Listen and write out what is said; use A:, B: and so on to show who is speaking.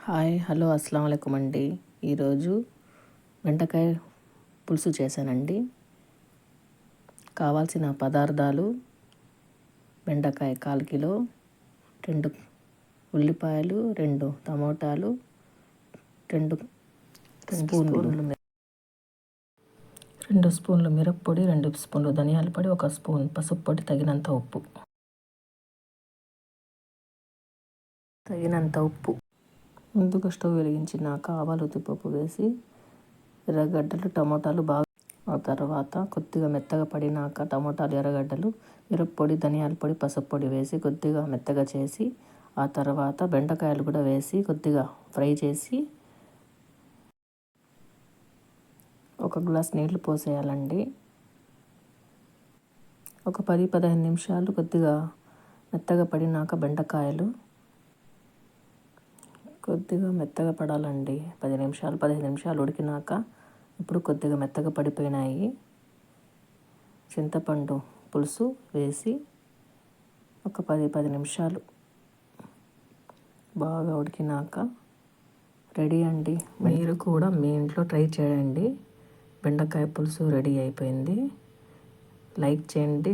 A: Hi hello అస్సలం వాలేకుమ్ అండి. ఈరోజు బెండకాయ పులుసు చేశానండి. కావాల్సిన పదార్థాలు: బెండకాయ 1/4 కిలో, 2 ఉల్లిపాయలు, 2 టమోటాలు, 2 స్పూన్లు మిరప్పొడి, 2 స్పూన్లు ధనియాల పొడి, 1 స్పూన్ పసుపు పొడి, తగినంత ఉప్పు. ముందుగా స్టవ్ వెలిగించినాక ఆవాలు, ఉద్దిపప్పు వేసి ఎర్రగడ్డలు, టమోటాలు ఆ తర్వాత కొద్దిగా మెత్తగా పడినాక టమోటాలు, ఎర్రగడ్డలు, మిరప్పొడి, ధనియాల పొడి, పసుపు పొడి వేసి కొద్దిగా మెత్తగా చేసి ఆ తర్వాత బెండకాయలు కూడా వేసి కొద్దిగా ఫ్రై చేసి 1 గ్లాస్ నీళ్లు పోసేయాలండి. ఒక 10-15 నిమిషాలు కొద్దిగా మెత్తగా పడినాక బెండకాయలు కొద్దిగా మెత్తగా పడాలండి. 15 నిమిషాలు ఉడికినాక ఇప్పుడు కొద్దిగా మెత్తగా పడిపోయినాయి. చింతపండు పులుసు వేసి ఒక 10 నిమిషాలు బాగా ఉడికినాక రెడీ అండి. మీరు కూడా మీ ఇంట్లో ట్రై చేయండి. బెండకాయ పులుసు రెడీ అయిపోయింది. లైక్ చేయండి.